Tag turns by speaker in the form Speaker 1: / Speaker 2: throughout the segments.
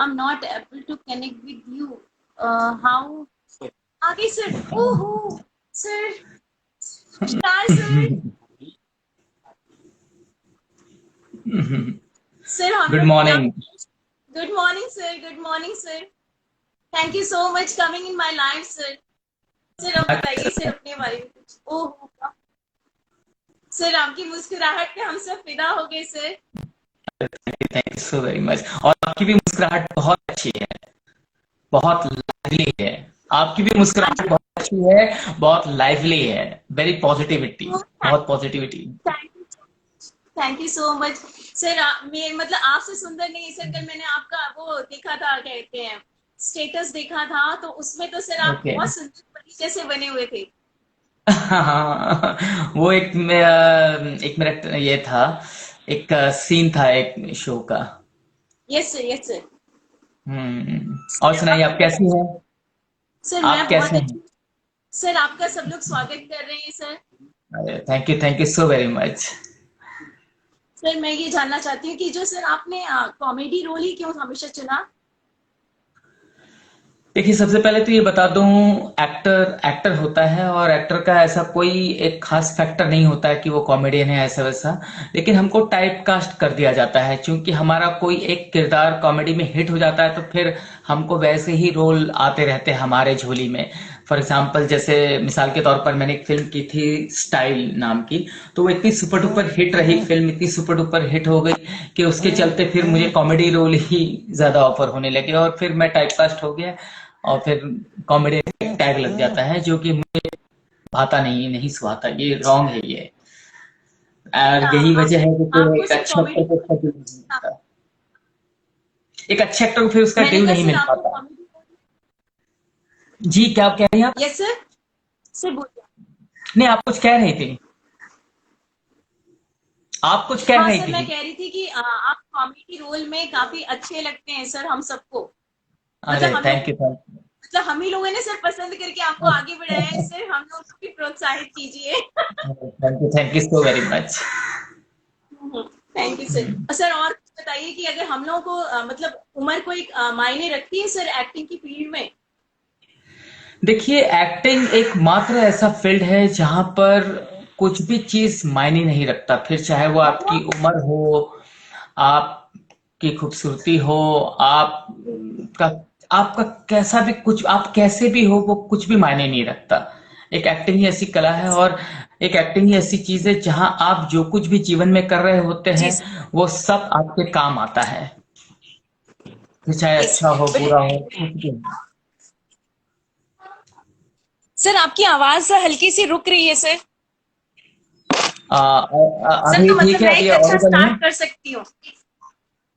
Speaker 1: I'm not able to connect with you. How? आगे sir, ओहो sir, star sir, sir हम
Speaker 2: good
Speaker 1: लोग क्या।
Speaker 2: Morning.
Speaker 1: Good morning sir, good morning sir. Thank you so much coming in my life sir. Sir अब बताइए sir अपने बारे में कुछ। ओहो सर, आपकी मुस्कुराहट पे हम सब फिदा हो गए sir.
Speaker 2: Thank you so very much. और आपकी भी मुस्कुराहट बहुत अच्छी है, बहुत लाइवली है। आपकी भी
Speaker 1: हाँ
Speaker 2: मुस्कुराहट
Speaker 1: जी।
Speaker 2: बहुत अच्छी है, बहुत लाइवली है। वेरी पॉजिटिविटी, बहुत positivity.
Speaker 1: Thank you so much sir. मैं मतलब आपसे सुंदर नहीं सर, कल मैंने आपका वो देखा था, क्या कहते हैं, स्टेटस देखा था, तो उसमें तो सर आप
Speaker 2: ओके।
Speaker 1: बहुत सुंदर परी जैसे बने हुए थे।
Speaker 2: हाँ, वो एक मेरा ये था, एक सीन था एक शो का।
Speaker 1: Yes sir, yes sir.
Speaker 2: और
Speaker 1: सर
Speaker 2: सुनाइए,
Speaker 1: अब
Speaker 2: आप कैसी हैं?
Speaker 1: सर
Speaker 2: आप
Speaker 1: मैं बहुत
Speaker 2: कैसे हैं?
Speaker 1: अच्छी। सर आपका सब लोग स्वागत कर रहे हैं sir.
Speaker 2: Thank you so very much.
Speaker 1: Sir मैं ये जानना चाहती हूँ कि जो सर आपने कॉमेडी रोल ही क्यों हमेशा चुना।
Speaker 2: देखिए, सबसे पहले तो ये बता दूं, एक्टर एक्टर होता है और एक्टर का ऐसा कोई एक खास फैक्टर नहीं होता है कि वो कॉमेडियन है ऐसा वैसा। लेकिन हमको टाइप कास्ट कर दिया जाता है, क्योंकि हमारा कोई एक किरदार कॉमेडी में हिट हो जाता है तो फिर हमको वैसे ही रोल आते रहते हैं हमारे झोली में। फॉर एग्जाम्पल, जैसे मिसाल के तौर पर मैंने एक फिल्म की थी स्टाइल नाम की, तो वो इतनी सुपर डुपर हिट रही फिल्म, इतनी सुपर डुपर हिट हो गई कि उसके चलते फिर मुझे कॉमेडी रोल ही ज्यादा ऑफर होने लगे और फिर मैं टाइपकास्ट हो गया। और फिर कॉमेडी टैग लग जाता है, जो कि मुझे भाता नहीं, नहीं सुहाता, ये रॉन्ग है ये। और यही वजह है कि फिर
Speaker 1: आपको
Speaker 2: एक
Speaker 1: सर
Speaker 2: अच्छे एक्टर
Speaker 1: कॉमेडी,
Speaker 2: को उसका ड्यू नहीं मिलता, एक अच्छे एक्टर को फिर उसका
Speaker 1: मैंने
Speaker 2: ड्यू
Speaker 1: कहा
Speaker 2: नहीं
Speaker 1: सर
Speaker 2: मिल
Speaker 1: आपको
Speaker 2: पाता।
Speaker 1: कॉमेडी।
Speaker 2: जी, क्या कह रही हैं आप?
Speaker 1: यस सर, सर बोलिए।
Speaker 2: नहीं, आप कुछ कह रही थी, आप कुछ कह
Speaker 1: हाँ
Speaker 2: रही
Speaker 1: सर, मैं
Speaker 2: थी।
Speaker 1: कह रही थी कि आप कॉमेडी रोल में काफी अच्छे लगते हैं सर हम सबको।
Speaker 2: अरे
Speaker 1: मतलब हम लोग,
Speaker 2: थैंक यू, थैंक
Speaker 1: मतलब हम ही लोगों ने सर पसंद करके आपको आगे बढ़ाया है सर, हम लोगों को भी प्रोत्साहित कीजिए।
Speaker 2: You, thank you so very much.
Speaker 1: Thank you sir. Sir और कुछ बताइए कि अगर हम लोगों को मतलब उम्र को एक मायने रखती है सर एक्टिंग की फील्ड में।
Speaker 2: देखिए, एक्टिंग एक मात्र ऐसा फील्ड है जहां पर कुछ भी चीज मायने नहीं रखता, फिर चाहे वो आपकी उम्र हो, आपकी खूबसूरती हो, आपका आपका कैसा भी कुछ, आप कैसे भी हो, वो कुछ भी मायने नहीं रखता। एक एक्टिंग ही ऐसी कला है, और एक एक्टिंग ही ऐसी चीज है जहां आप जो कुछ भी जीवन में कर रहे होते
Speaker 1: जी
Speaker 2: हैं
Speaker 1: सर।
Speaker 2: वो सब आपके काम आता है, फिर चाहे
Speaker 1: यस
Speaker 2: अच्छा हो
Speaker 1: बट
Speaker 2: बुरा हो कुछ भी हो।
Speaker 1: सर आपकी आवाज हल्की सी रुक रही है सर। सर
Speaker 2: अभी
Speaker 1: तो मतलब
Speaker 2: ठीक है,
Speaker 1: मैं
Speaker 2: अभी
Speaker 1: एक अच्छा
Speaker 2: ऑडिबल है,
Speaker 1: स्टार्ट कर सकती हूँ।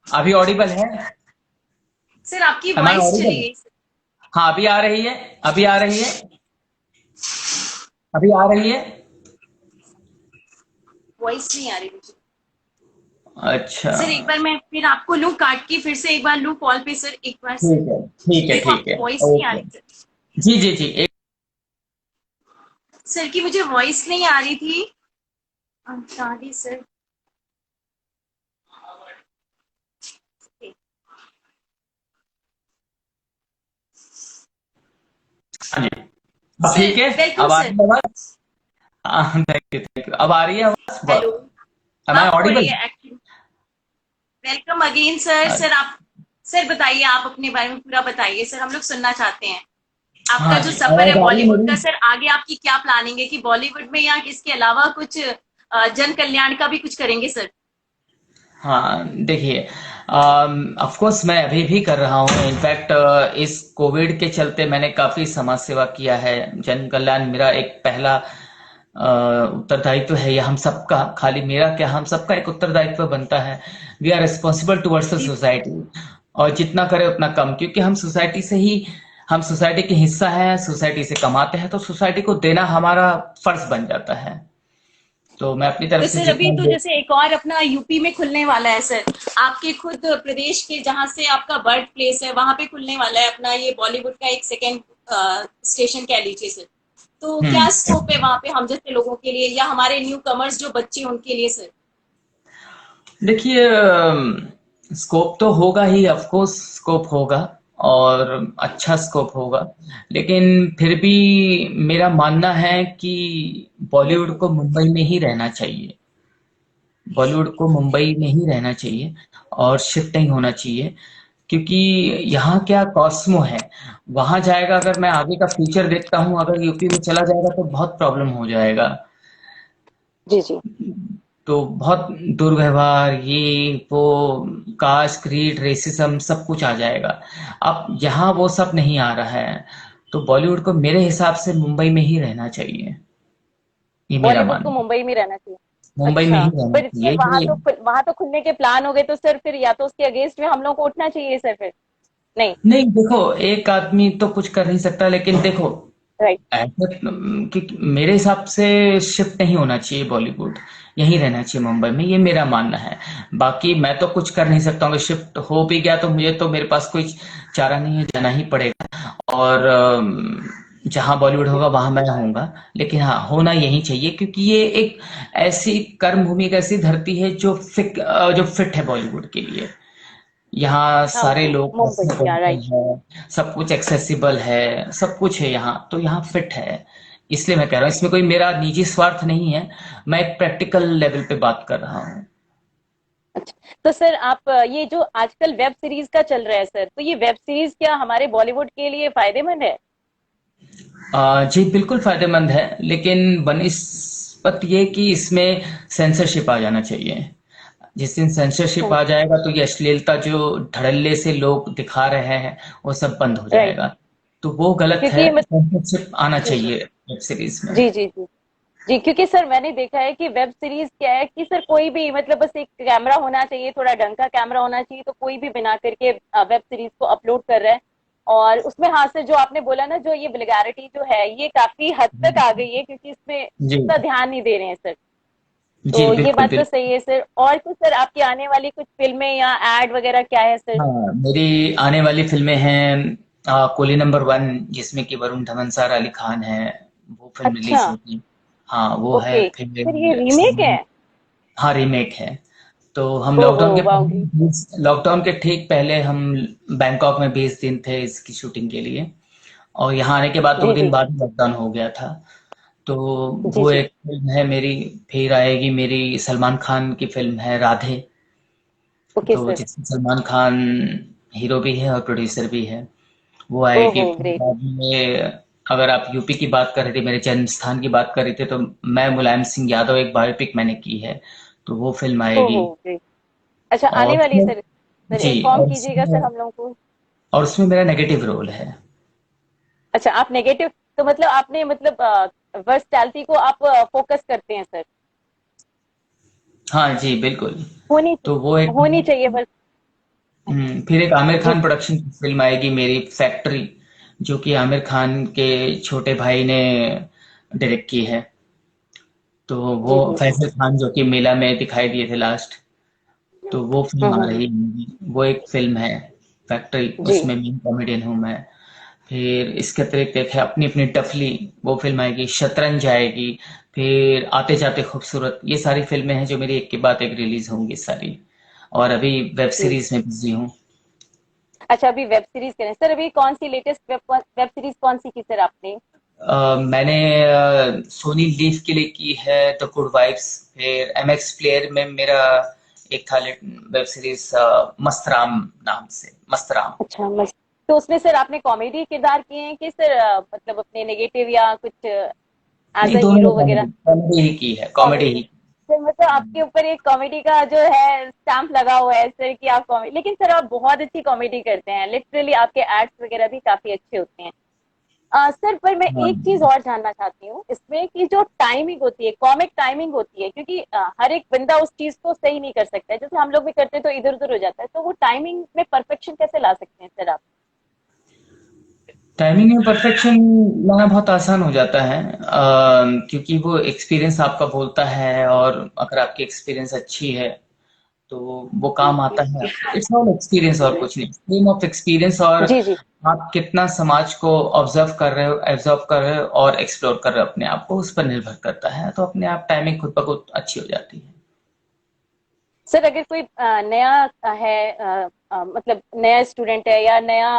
Speaker 2: अभी ऑडिबल है।
Speaker 1: सर आपकी
Speaker 2: एम आई
Speaker 1: वॉइस चली
Speaker 2: ऑडिबल?
Speaker 1: गई सर।
Speaker 2: हाँ, अभी आ रही है, अभी आ रही है, अभी आ रही है।
Speaker 1: वॉइस नहीं आ रही मुझे।
Speaker 2: अच्छा,
Speaker 1: सर एक बार मैं फिर आपको लूँ काट के, फिर से एक बार लूँ कॉल पे सर एक बार से।
Speaker 2: ठीक है, ठीक है,
Speaker 1: मेरे को
Speaker 2: ठीक है।
Speaker 1: आपकी वॉइस नहीं आ
Speaker 2: ओके।
Speaker 1: रही सर।
Speaker 2: जी जी जी, एक।
Speaker 1: सर की मुझे वॉइस नहीं आ रही थी। Sorry sir.
Speaker 2: हाँ जी, अब
Speaker 1: सर
Speaker 2: ठीक है।
Speaker 1: वेलकम
Speaker 2: अब आ
Speaker 1: सर।
Speaker 2: रही है आवाज? हाँ, थैंक यू, थैंक यू। अब आ रही है
Speaker 1: हेलो।
Speaker 2: आवाज? एम आई
Speaker 1: अब हो रही
Speaker 2: ऑडिबल?
Speaker 1: है actually. Welcome again sir. Sir आप, सर बताइए, आप अपने बारे में पूरा बताइए सर, हम लोग सुनना चाहते हैं। आपका
Speaker 2: हाँ
Speaker 1: जो
Speaker 2: जी,
Speaker 1: सफर है
Speaker 2: आवाज आ रही है
Speaker 1: बॉलीवुड का
Speaker 2: मेरी?
Speaker 1: सर, आगे आपकी क्या प्लानिंग है कि बॉलीवुड में या इसके अलावा कुछ जन कल्याण का भी कुछ करेंगे सर।
Speaker 2: हाँ, देखिए, ऑफ कोर्स मैं अभी भी कर रहा हूँ। इनफैक्ट इस कोविड के चलते मैंने काफी समाज सेवा किया है। जन कल्याण मेरा एक पहला उत्तरदायित्व है, या हम सबका, खाली मेरा क्या, हम सबका एक उत्तरदायित्व बनता है। We are responsible towards the
Speaker 1: जी
Speaker 2: सोसाइटी। और जितना करें उतना कम, क्योंकि हम सोसाइटी से ही, हम सोसाइटी के हिस्सा है, सोसाइटी से कमाते हैं, तो सोसाइटी को देना हमारा फर्ज बन जाता है। तो मैं अपनी तरफ
Speaker 1: तो
Speaker 2: से
Speaker 1: सर अभी
Speaker 2: जितना
Speaker 1: तो
Speaker 2: दे।
Speaker 1: जैसे एक और अपना यूपी में खुलने वाला है सर, आपके खुद प्रदेश के जहाँ से आपका बर्थ प्लेस है वहां पे खुलने वाला है अपना ये बॉलीवुड का एक सेकेंड स्टेशन कह लीजिए सर। तो क्या
Speaker 2: हम्म।
Speaker 1: स्कोप है वहां पे हम जैसे लोगों के लिए, या हमारे न्यू कमर्स जो बच्चे उनके लिए सर।
Speaker 2: देखिए, स्कोप तो होगा ही, ऑफ कोर्स स्कोप होगा, और अच्छा स्कोप होगा। लेकिन फिर भी मेरा मानना है कि बॉलीवुड को मुंबई में ही रहना चाहिए। बॉलीवुड को मुंबई में ही रहना चाहिए और शिफ्ट नहीं होना चाहिए, क्योंकि यहाँ क्या कॉस्मो है। वहां जाएगा, अगर मैं आगे का फ्यूचर देखता हूँ, अगर यूपी में चला जाएगा तो बहुत प्रॉब्लम हो जाएगा।
Speaker 3: जी जी।
Speaker 2: तो बहुत दुर्व्यवहार, ये वो, कास्ट, क्रीड, रेसिज्म सब कुछ आ जाएगा। अब यहाँ वो सब नहीं आ रहा है। तो बॉलीवुड को मेरे हिसाब से मुंबई में ही रहना चाहिए, ये मेरा
Speaker 3: बॉलीवुड को
Speaker 2: मानना है।
Speaker 3: मुंबई में रहना चाहिए।
Speaker 2: मुंबई में
Speaker 3: अच्छा,
Speaker 2: ही रहना
Speaker 3: पर
Speaker 2: चाहिए
Speaker 3: सर
Speaker 2: ये।
Speaker 3: वहां तो खुलने के प्लान हो गए, तो सर फिर या तो उसके अगेंस्ट में हम लोग को उठना चाहिए सर फिर। नहीं।
Speaker 2: नहीं, देखो, एक आदमी तो कुछ कर नहीं सकता, लेकिन देखो,
Speaker 3: राइट।
Speaker 2: ऐसा कि मेरे हिसाब से शिफ्ट नहीं होना चाहिए बॉलीवुड, यहीं रहना चाहिए मुंबई में, ये मेरा मानना है। बाकी मैं तो कुछ कर नहीं सकता हूँ, अगर शिफ्ट हो भी गया तो मुझे तो, मेरे पास कोई चारा नहीं है, जाना ही पड़ेगा। और जहाँ बॉलीवुड होगा वहां मैं होऊंगा। लेकिन हाँ, होना यही चाहिए, क्योंकि ये एक ऐसी कर्म भूमि, एक ऐसी धरती है जो फिट है बॉलीवुड के लिए। यहाँ
Speaker 3: हाँ,
Speaker 2: सारे लोग
Speaker 3: मुंबई या
Speaker 2: कॉस्मोपॉलिटन
Speaker 3: राइट।
Speaker 2: है, सब कुछ एक्सेसिबल है, सब कुछ है यहाँ, तो यहाँ फिट है। इसलिए मैं कह रहा हूँ, इसमें कोई मेरा निजी स्वार्थ नहीं है, मैं एक प्रैक्टिकल लेवल पे बात कर रहा हूँ।
Speaker 3: अच्छा, तो सर आप ये जो आजकल वेब सीरीज का चल रहा है सर, तो ये वेब सीरीज क्या हमारे बॉलीवुड के लिए फायदेमंद है?
Speaker 2: जी बिल्कुल फायदेमंद है, लेकिन बनिस्पत ये कि इसमें सेंसरशिप आ जाना चाहिए। जिस दिन सेंसरशिप आ जाएगा तो ये अश्लीलता जो धड़ल्ले से लोग दिखा रहे हैं, वो सब बंद हो
Speaker 3: राइट।
Speaker 2: जाएगा। तो वो गलत है,
Speaker 3: क्योंकि
Speaker 2: सेंसरशिप आना
Speaker 3: जी जी
Speaker 2: चाहिए वेब सीरीज में।
Speaker 3: जी जी जी जी, क्योंकि सर मैंने देखा है कि वेब सीरीज क्या है कि सर कोई भी मतलब बस एक कैमरा होना चाहिए, थोड़ा ढंग का कैमरा होना चाहिए, तो कोई भी बना करके वेब सीरीज को अपलोड कर रहा है। और उसमें हाँ सर, जो आपने बोला ना, जो ये वल्गैरिटी जो है ये काफी हद तक आ गई है, क्योंकि इसमें
Speaker 2: जी
Speaker 3: उतना ध्यान नहीं दे रहे हैं सर।
Speaker 2: जी
Speaker 3: तो ये
Speaker 2: बिल्कुल
Speaker 3: बात तो
Speaker 2: बिल्कुल।
Speaker 3: सही है सर। और कुछ सर आपकी आने वाली कुछ फिल्में या एड वगैरह क्या है सर?
Speaker 2: हाँ, मेरी आने वाली फिल्में हैं कुली नंबर वन, जिसमें कि वरुण धवन, सारा अली खान है। वो फिल्म
Speaker 3: अच्छा।
Speaker 2: रिलीज होगी। हाँ, वो है
Speaker 3: ओके, फिर ये
Speaker 2: फिर
Speaker 3: रीमेक है?
Speaker 2: हाँ, रीमेक है। तो हम
Speaker 3: ओहो,
Speaker 2: लॉकडाउन के
Speaker 3: वाह ग्रेट।
Speaker 2: पहले, लॉकडाउन के ठीक पहले हम बैंकॉक में 20 दिन थे इसकी शूटिंग के लिए। और यहाँ आने के बाद दो
Speaker 3: जी
Speaker 2: दिन
Speaker 3: जी
Speaker 2: बाद लॉकडाउन हो गया था। तो
Speaker 3: जी
Speaker 2: वो
Speaker 3: जी।
Speaker 2: एक फिल्म है मेरी, फिर आएगी मेरी सलमान खान की फिल्म है राधे।
Speaker 3: ओके
Speaker 2: तो
Speaker 3: सर।
Speaker 2: जिसमें सलमान खान हीरो भी है और प्रोड्यूसर भी है, वो आएगी।
Speaker 3: ओहो
Speaker 2: फिर
Speaker 3: ग्रेट।
Speaker 2: बाद में, अगर आप यूपी की बात कर रहे थे, मेरे जन्म स्थान की बात कर रहे थे, तो मैं मुलायम सिंह यादव, एक बायोपिक मैंने की है, तो वो फिल्म आएगी।
Speaker 3: ओहो ग्रेट। अच्छा,
Speaker 2: और
Speaker 3: आने वाली है सर। सर
Speaker 2: जी,
Speaker 3: इन्फॉर्म कीजिएगा सर हम लोगों को।
Speaker 2: और उसमें मेरा नेगेटिव रोल है।
Speaker 3: अच्छा, आप नेगेटिव, तो मतलब आपने मतलब वर्सटैलिटी को आप फोकस करते हैं सर?
Speaker 2: हाँ जी बिल्कुल।
Speaker 3: होनी
Speaker 2: तो वो एक,
Speaker 3: होनी चाहिए बस।
Speaker 2: फिर एक आमिर
Speaker 3: जी
Speaker 2: खान प्रोडक्शन की फिल्म आएगी मेरी, फैक्ट्री, जो कि आमिर खान के छोटे भाई ने डायरेक्ट की है। तो वो
Speaker 3: जी जी जी।
Speaker 2: फैजल खान, जो कि मेला में दिखाई दिए थे लास्ट, तो वो फिल्म आ रही है। वो एक फिल्म है फैक्ट्री,
Speaker 3: जी
Speaker 2: उसमें मेन कॉमेडियन हूँ मैं। फिर इसके अतिरिक्त एक है अपनी अपनी डफली, वो फिल्म आएगी। शतरंज आएगी। फिर आते जाते खूबसूरत, ये सारी फिल्में हैं जो मेरी एक के बाद एक रिलीज होंगी सारी। और अभी वेब
Speaker 3: जी।
Speaker 2: सीरीज में बिजी हूँ।
Speaker 3: अच्छा, अभी वेब सीरीज करें सर? अभी कौन सी लेटेस्ट वेब सीरीज कौन सी की सर आपने?
Speaker 2: मैंने सोनी लीव के लिए की है द गुड वाइब्स। फिर एमएक्स प्लेयर में मेरा एक था वेब सीरीज, मस्तराम नाम से, मस्तराम।
Speaker 3: अच्छा, मस्त। तो उसमें सर आपने कॉमेडी किरदार किए हैं कि सर मतलब अपने नेगेटिव या कुछ एज
Speaker 2: नहीं,
Speaker 3: अ
Speaker 2: दोनों ने
Speaker 3: हीरो वगैरह?
Speaker 2: कॉमेडी कॉमेडी ही की है, कॉमेडी
Speaker 3: कॉमेडी।
Speaker 2: ही।
Speaker 3: सर मतलब आपके ऊपर एक कॉमेडी का जो है स्टैंप लगा हुआ है सर कि आप कॉमेडी, लेकिन सर आप बहुत अच्छी कॉमेडी करते हैं, लिटरली आपके एड्स वगैरह भी काफी अच्छे होते हैं। सर पर मैं
Speaker 2: हाँ,
Speaker 3: एक चीज और जानना चाहती हूँ इसमें कि जो टाइमिंग होती है, कॉमिक टाइमिंग होती है, क्योंकि हर एक बंदा उस चीज को सही नहीं कर सकता है, जैसे हम लोग भी करते हैं तो इधर उधर हो जाता है, तो वो टाइमिंग में परफेक्शन कैसे ला सकते हैं सर आप?
Speaker 2: टाइमिंग में परफेक्शन लाना बहुत आसान हो जाता है, क्योंकि वो एक्सपीरियंस आपका बोलता है, और अगर आपकी एक्सपीरियंस अच्छी है तो वो काम आता है। इट्स ऑल एक्सपीरियंस, और कुछ नहीं, स्ट्रीम ऑफ एक्सपीरियंस। और
Speaker 3: जी जी।
Speaker 2: आप कितना समाज को ऑब्जर्व कर रहे हो, एब्जॉर्व कर रहे हो और एक्सप्लोर कर रहे हो अपने आप को, उस पर निर्भर करता है। तो अपने आप टाइमिंग खुद ब खुद अच्छी हो जाती है।
Speaker 3: सर अगर कोई नया है, मतलब नया स्टूडेंट है या नया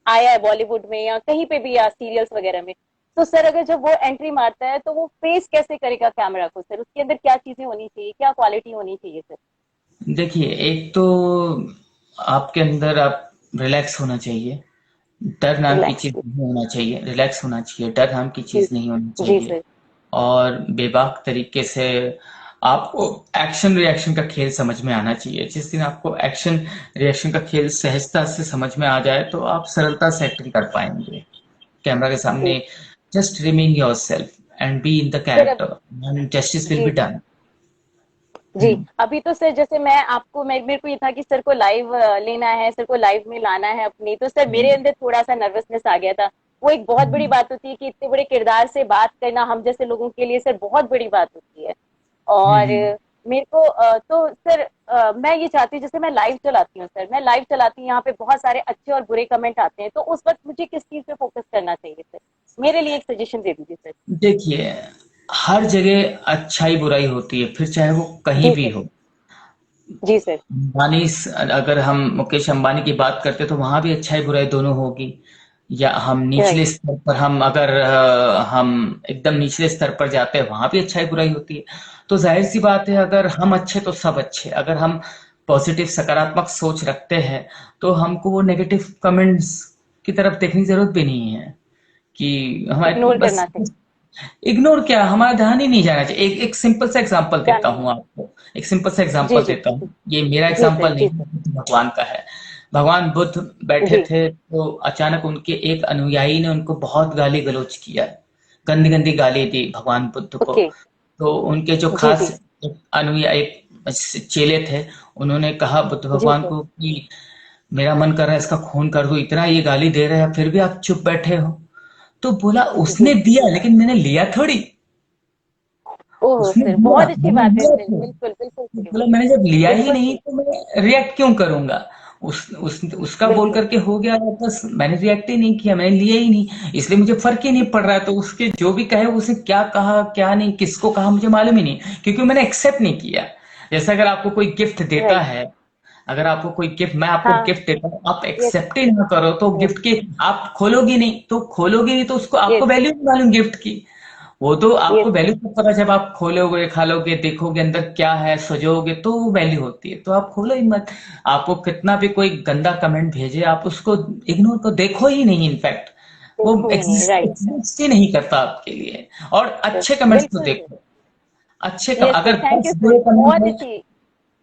Speaker 3: आया है बॉलीवुड में या कहीं पे भी या सीरियल्स वगैरह में, तो सर अगर जब वो एंट्री मारता है तो वो फेस कैसे करेगा कैमरा को सर? उसके अंदर क्या चीजें होनी चाहिए, क्या क्वालिटी होनी चाहिए सर?
Speaker 2: देखिए, एक तो आपके अंदर आप रिलैक्स होना चाहिए। डर नाम की
Speaker 3: रिलैक्स।
Speaker 2: चीज नहीं होना चाहिए, रिलैक्स होना चाहिए, डर नाम की
Speaker 3: जी।
Speaker 2: चीज नहीं होनी
Speaker 3: जी
Speaker 2: चाहिए।
Speaker 3: सर।
Speaker 2: और बेबाक तरीके से आपको एक्शन रिएक्शन का खेल समझ में आना चाहिए। जिस दिन आपको एक्शन रिएक्शन का खेल सहजता से समझ में आ जाए तो आप सरलता से एक्टिंग कर पाएंगे कैमरा के
Speaker 3: जी
Speaker 2: सामने। Just remain yourself and be in the
Speaker 3: sir up.
Speaker 2: Character and justice will
Speaker 3: जी
Speaker 2: बी
Speaker 3: जी।
Speaker 2: डन।
Speaker 3: जी अभी तो सर जैसे मैं आपको मेरे को ये था कि सर को लाइव लेना है, सर को लाइव में लाना है अपनी, तो सर मेरे अंदर थोड़ा सा नर्वसनेस आ गया था। वो एक बहुत बड़ी बात होती है कि इतने बड़े किरदार से बात करना हम जैसे लोगों के लिए सर बहुत बड़ी बात होती है। और मेरे को तो सर मैं ये चाहती हूँ, जैसे मैं लाइव चलाती हूँ सर, मैं लाइव चलाती हूँ, यहाँ पे बहुत सारे अच्छे और बुरे कमेंट आते हैं, तो उस वक्त मुझे किस चीज पे फोकस करना चाहिए सर? मेरे लिए एक सजेशन दे दीजिए सर।
Speaker 2: देखिए, हर जगह अच्छाई बुराई होती है, फिर चाहे वो कहीं
Speaker 3: जी
Speaker 2: भी
Speaker 3: सर।
Speaker 2: हो।
Speaker 3: जी सर।
Speaker 2: अंबानी, अगर हम मुकेश अंबानी की बात करते तो वहां भी अच्छाई बुराई दोनों होगी। या हम निचले
Speaker 3: राइट।
Speaker 2: स्तर पर, हम अगर हम एकदम निचले स्तर पर जाते हैं वहां भी अच्छाई बुराई होती है। तो जाहिर सी बात है, अगर हम अच्छे तो सब अच्छे। अगर हम पॉजिटिव सकारात्मक सोच रखते हैं तो हमको वो नेगेटिव कमेंट्स की तरफ देखने की जरूरत भी नहीं है। कि हमारे
Speaker 3: इग्नोर
Speaker 2: बस
Speaker 3: करना चाहिए।
Speaker 2: इग्नोर क्या, हमारा ध्यान ही नहीं जाना चाहिए। एक एक सिंपल सा एग्जांपल देता
Speaker 3: जाना
Speaker 2: हूँ
Speaker 3: नहीं।
Speaker 2: आपको, एक सिंपल सा
Speaker 3: जी
Speaker 2: एग्जांपल
Speaker 3: जी।
Speaker 2: देता हूँ। ये मेरा
Speaker 3: जी सर।
Speaker 2: एग्जांपल
Speaker 3: जी
Speaker 2: नहीं
Speaker 3: सर।
Speaker 2: है, भगवान का है। भगवान बुद्ध बैठे
Speaker 3: जी।
Speaker 2: थे तो अचानक उनके एक अनुयायी ने उनको बहुत गाली गलौज किया, गंदी गंदी गाली दी भगवान बुद्ध को।
Speaker 3: ओके।
Speaker 2: तो उनके जो
Speaker 3: जी
Speaker 2: खास
Speaker 3: जी।
Speaker 2: अनुयायी, एक चेले थे, उन्होंने कहा बुद्ध
Speaker 3: जी
Speaker 2: भगवान
Speaker 3: सर।
Speaker 2: को कि मेरा मन कर रहा है इसका खून कर दो, इतना ये गाली दे रहे हैं फिर भी आप चुप बैठे हो। तो बोला
Speaker 3: जी।
Speaker 2: उसने दिया लेकिन मैंने लिया थोड़ी।
Speaker 3: ओह
Speaker 2: उसने
Speaker 3: सर
Speaker 2: दिया,
Speaker 3: बहुत अच्छी
Speaker 2: मैंने
Speaker 3: बात है
Speaker 2: लिया
Speaker 3: सर,
Speaker 2: क्यों?
Speaker 3: बिल्कुल बिल्कुल सही
Speaker 2: बोला
Speaker 3: बात।
Speaker 2: मैंने जब लिया ही
Speaker 3: बिल्कुल
Speaker 2: नहीं
Speaker 3: सही।
Speaker 2: तो मैं रिएक्ट क्यों करूंगा? उसका बोल
Speaker 3: बिल्कुल।
Speaker 2: करके हो गया वापस, मैंने रिएक्ट ही नहीं किया, मैंने लिया ही नहीं, इसलिए मुझे फर्क ही नहीं पड़ रहा है। तो उसके जो भी कहे, उसने क्या कहा क्या नहीं किसको कहा मुझे मालूम ही नहीं, क्योंकि मैंने एक्सेप्ट नहीं किया। जैसे अगर आपको कोई गिफ्ट देता
Speaker 3: राइट।
Speaker 2: है, अगर आपको कोई गिफ्ट, मैं आपको
Speaker 3: हाँ।
Speaker 2: गिफ्ट देता हूँ, आप
Speaker 3: यस।
Speaker 2: एक्सेप्ट ही ना करो तो
Speaker 3: यस।
Speaker 2: गिफ्ट की आप खोलोगे नहीं तो उसको आपको
Speaker 3: यस।
Speaker 2: वैल्यू नहीं मालूम गिफ्ट की। वो तो आपको
Speaker 3: यस
Speaker 2: वैल्यू
Speaker 3: सर।
Speaker 2: तब पता जब आप खोलोगे, खालोगे, देखोगे अंदर क्या है, सजोगे, तो वो वैल्यू होती है। तो आप खोलो ही मत। आपको कितना भी कोई गंदा कमेंट भेजे, आप उसको इग्नोर को देखो ही नहीं। इनफैक्ट वो
Speaker 3: देखो ही नहीं। राइट।
Speaker 2: एग्जिस्ट ही नहीं करता आपके लिए। और
Speaker 3: सर
Speaker 2: अच्छे कमेंट्स तो
Speaker 3: बिल्कुल सर।
Speaker 2: देखो।
Speaker 3: यस सर,
Speaker 2: अगर
Speaker 3: थैंक यू
Speaker 2: दस
Speaker 3: सर,
Speaker 2: बुरे कमेंट
Speaker 3: बहुत
Speaker 2: है,
Speaker 3: अच्छी।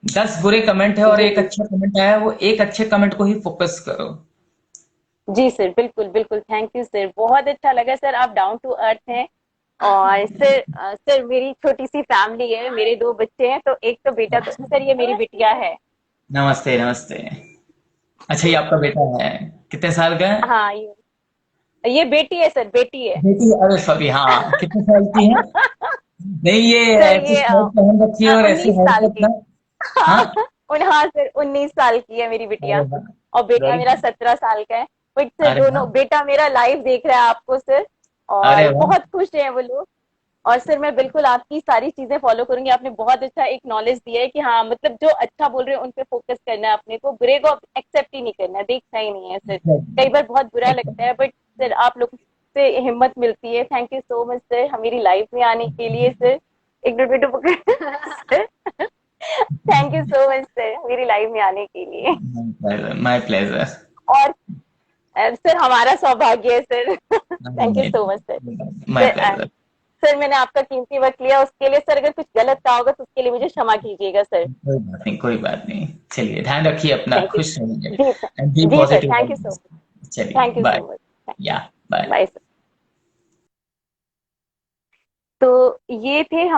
Speaker 2: 10 बुरे कमेंट है और
Speaker 3: जी
Speaker 2: एक
Speaker 3: जी।
Speaker 2: अच्छा कमेंट आया, वो एक अच्छे कमेंट को ही फोकस करो।
Speaker 3: जी सर बिल्कुल बिल्कुल, थैंक यू सर, बहुत अच्छा लगा सर, आप डाउन टू अर्थ हैं। और सर सर मेरी छोटी सी फैमिली है, मेरे दो बच्चे हैं, तो एक तो बेटा, तो सर ये मेरी बिटिया है।
Speaker 2: नमस्ते नमस्ते। अच्छा, ये आपका बेटा है? कितने साल का है?
Speaker 3: हाँ ये बेटी है सर, बेटी है।
Speaker 2: बेटी? अरे सॉरी, हाँ, कितने साल की है? नहीं, ये
Speaker 3: सर
Speaker 2: ऐसे
Speaker 3: ये
Speaker 2: शर्ट पहन रखी है और ऐसे
Speaker 3: 19 साल
Speaker 2: हरकत
Speaker 3: की।
Speaker 2: ना। हाँ।
Speaker 3: हाँ सर 19 साल की है मेरी
Speaker 2: अरे
Speaker 3: बिटिया।
Speaker 2: वाह,
Speaker 3: और बेटा
Speaker 2: वेरी
Speaker 3: मेरा
Speaker 2: गुड।
Speaker 3: 17 साल का है। बट सर
Speaker 2: अरे वाह।
Speaker 3: दोनों, बेटा मेरा लाइव देख रहा है आपको सर,
Speaker 2: अरे
Speaker 3: और
Speaker 2: वाह।
Speaker 3: बहुत खुश हैं वो लोग। और सर मैं बिल्कुल आपकी सारी चीजें फॉलो करूंगी, आपने बहुत अच्छा एक नॉलेज दिया है कि हाँ मतलब जो अच्छा बोल रहे हैं उन पे फोकस करना है अपने को, बुरे को एक्सेप्ट ही नहीं करना है, देखना ही नहीं है सर। कई बार बहुत बुरा लगता है, बट सर आप लोग से हिम्मत मिलती है, thank you so much sir हमारी लाइफ में आने के लिए सर। एक मिनट बेटो पकड़ sir, thank you so much sir मेरी लाइफ में आने के लिए।
Speaker 2: My pleasure.
Speaker 3: और सर हमारा सौभाग्य है sir, thank you so much sir.
Speaker 2: My
Speaker 3: sir
Speaker 2: pleasure.
Speaker 3: Sir मैंने आपका कीमती वक्त लिया, उसके लिए सर अगर कुछ गलत कहा होगा तो उसके लिए मुझे क्षमा कीजिएगा सर।
Speaker 2: कोई बात नहीं, कोई बात नहीं। चलिए, ध्यान रखिए अपना,
Speaker 3: थैंक यू।
Speaker 2: खुश रहिए
Speaker 3: जी सर।
Speaker 2: एंड बी
Speaker 3: जी sir,
Speaker 2: positive
Speaker 3: thank you so
Speaker 2: always.
Speaker 3: Much.
Speaker 2: चलिए,
Speaker 3: thank you
Speaker 2: bye.
Speaker 3: So much.
Speaker 2: Yeah, bye.
Speaker 3: Bye sir. तो ये थे हम।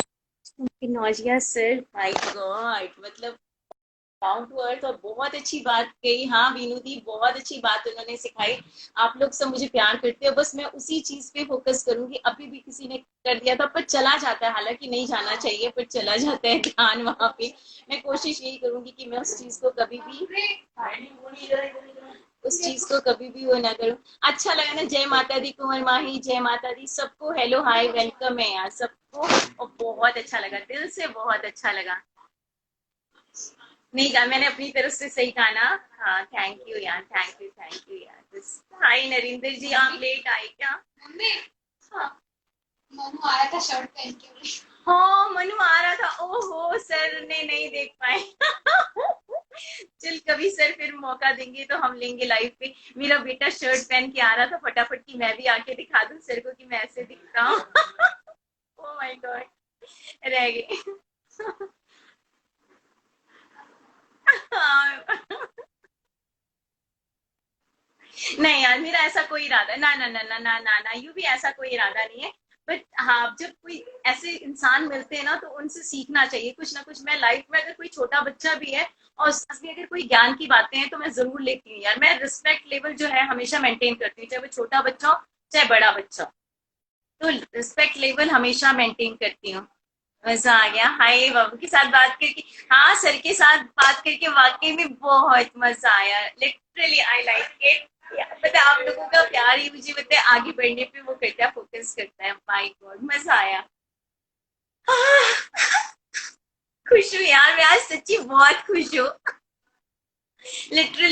Speaker 1: नौजिया सर, माय गॉड, मतलब डाउन टू अर्थ और बहुत अच्छी बात कही। हाँ वीनू दी, बहुत अच्छी बात उन्होंने सिखाई। आप लोग सब मुझे प्यार करते हो, बस मैं उसी चीज पे फोकस करूंगी। अभी भी किसी ने कर दिया था पर चला जाता है, हालांकि नहीं जाना चाहिए पर चला जाता है ध्यान वहां पे। मैं कोशिश यही करूंगी कि मैं उस चीज को कभी भी, वो ना करूं। अच्छा लगा ना, जय माता दी कुंवर माही, जय माता दी सबको, हेलो हाय वेलकम है यार सबको। और बहुत अच्छा लगा, दिल से बहुत अच्छा लगा। नहीं कहा मैंने, अपनी तरफ से सही कहा ना। हाँ थैंक यू यार, थैंक यू यार। हाय नरेंद्र जी, आप लेट आए क्या?
Speaker 4: मम्मी,
Speaker 1: हाँ
Speaker 4: मनु आ रहा था शर्ट पहन के।
Speaker 1: हाँ, मनु आ रहा था, ओहो सर ने नहीं देख पाए। चल कभी सर फिर मौका देंगे तो हम लेंगे लाइव पे। मेरा बेटा शर्ट पहन के आ रहा था फटाफट की मैं भी आके दिखा दूं सर को कि मैं ऐसे दिखता हूँ। ओह माय गॉड, रह गए। हाँ। नहीं यार, मेरा ऐसा कोई इरादा ना ना ना ना ना ना ना, यू भी ऐसा कोई इरादा नहीं है। बट हाँ, जब कोई ऐसे इंसान मिलते हैं ना तो उनसे सीखना चाहिए कुछ ना कुछ। मैं लाइफ में अगर कोई छोटा बच्चा भी है और उसके पास भी अगर कोई ज्ञान की बातें हैं तो मैं जरूर लेती हूँ यार। मैं रिस्पेक्ट लेवल जो है हमेशा मेंटेन करती हूँ, चाहे वो छोटा बच्चा हो चाहे बड़ा बच्चा हो। तो रिस्पेक्ट लेवल हमेशा मेंटेन करती हूँ। मजा आ गया, हाय बाबू के साथ बात करके। हाँ सर के साथ बात करके वाकई में बहुत मजा आया, लिटरली आई लाइक इट। पता है, आप लोगों का प्यार ही मुझे पता है आगे बढ़ने पे वो करता है, फोकस करता है। माय गॉड मजा आया। खुश हूँ यार, मैं आज सच्ची बहुत खुश हूँ, लिटरली।